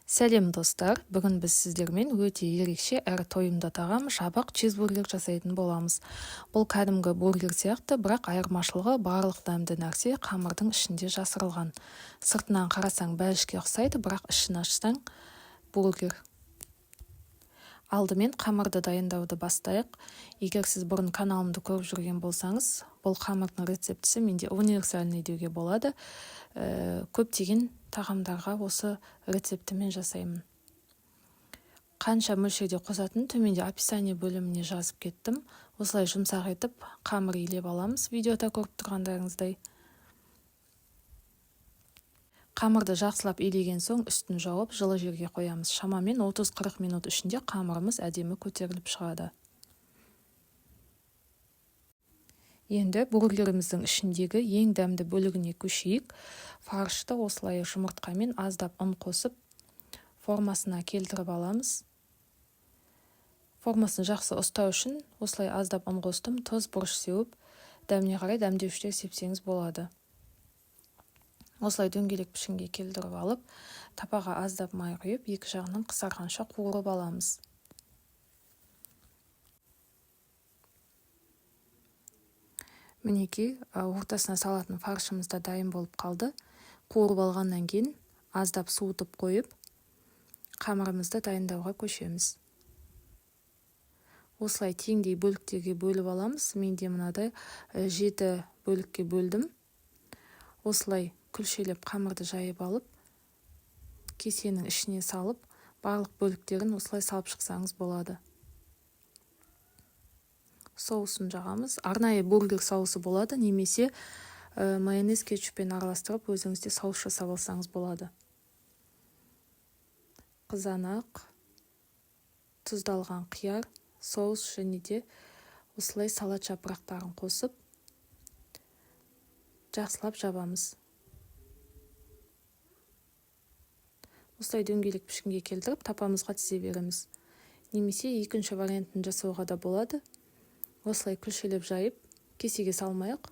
Сәлем достар, бүгін біз сіздермен өте ерекше әрі тойымды тағам жабық чизбургер жасайтын боламыз. Бұл кәдімгі бургер сияқты, бірақ айырмашылығы барлық дәмді нәрсе қамырдың ішінде жасырылған. Сыртынан қарасаң бәлішке ұқсайды, бірақ ішін ашсаң бургер. Алдымен қамырды дайындауды бастайық. Егер сіз бұрын каналымды көріп жүрген болсаңыз, бұл қамырдың рецептісі менде универсальный деуге болады. Көптеген тағамдарға осы рецептімен жасаймын. Қанша мөлшерде қосатын төменде описание бөліміне жазып кеттім. Осылай жұмсақ етіп қамыр илеп аламыз, видеода көріп тұрғандарыңыздай. Қамырды жақсылап илеген соң үстін жауып жылы жерге қоямыз. Шамамен 30-40 минут ішінде қамырымыз әдемі көтеріліп шығады. Енді бургеріміздің ішіндегі ең дәмді бөлігіне көшейік. Фаршты осылай жұмыртқамен аздап ұн қосып, формасына келтіріп аламыз. Формасын жақсы ұстау үшін осылай аздап ұн қостым, тұз, бұрыш сеуіп, дәміне қарай дәмдеуіштер сепсеңіз болады. Осылай дөңгелек пішінге келтіріп алып, тапаға аздап май құйып, екі жағынан қысарғанша қуырып аламыз. Мінекей, ортасына салатын фаршымыз да дайын болып қалды. Қуырып алғаннан кейін аздап суытып қойып, қамырымызды дайындауға көшеміз. Осылай теңдей бөліктерге бөліп аламыз. Менде мынадай 7 бөлікке бөлдім. Осылай күлшелеп қамырды жайып алып, кесенің ішіне салып, барлық бөліктерін осылай салып шықсаңыз болады. Соусын жағамыз. Арнайы бургер соусы болады, немесе майонез кетчуппен араластырып, өзіңізде соус жасап алсаңыз болады. Қызанақ, тұздалған қияр, соус және де осылай салат жапырақтарын қосып, жақсылап жабамыз. Осылай дөңгелек пішінге келтіріп, тапамызға тізе береміз. Немесе екінші вариантын жасауға да болады. Осылай күлшелеп жайып, кесеге салмайық.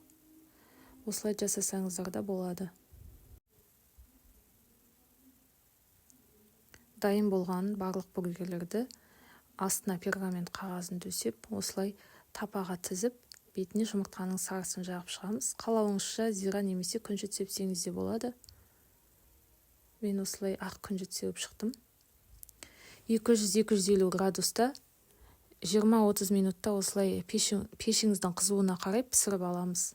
Осылай жасасаңыздар да болады. Дайын болған барлық бургерлерді астына пергамент қағазын төсеп, осылай тапаға тізіп, бетіне жұмыртқаның сарысын жағып шығамыз. Қалауыңызша зира немесе күнжіт сепсеңіз де болады. Мен осылай ақ күнжіт сеуіп шықтым. 200-250 градуста 20-30 минутта осылай пешіңіздің қызуына қарай пісіріп аламыз.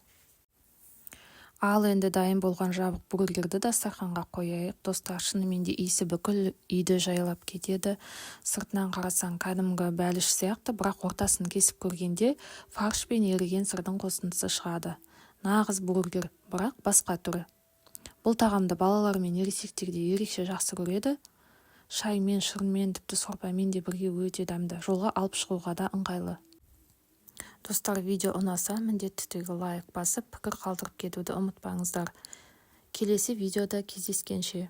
Ал енді дайын болған жабық бургерді дастарханға қояйық. Достар, шынымен де иісі бүкіл үйді жайлап кетеді. Сыртынан қарасаң кәдімгі бәліш сияқты, бірақ ортасын кесіп көргенде фарш пен еріген сырдың қосындысы шығады. Нағыз бургер, бірақ басқа түрі. Бұл тағамды балалар мен ересектер де ерекше жақсы көреді. Шаймен, шырынмен, тіпті сорпамен де бірге өте дәмді. Жолға алып шығуға да ыңғайлы. Достар, видео ұнаса, міндетті түрде лайк басып, пікір қалдырып кетуді ұмытпаңыздар. Келесі видеода кездескенше.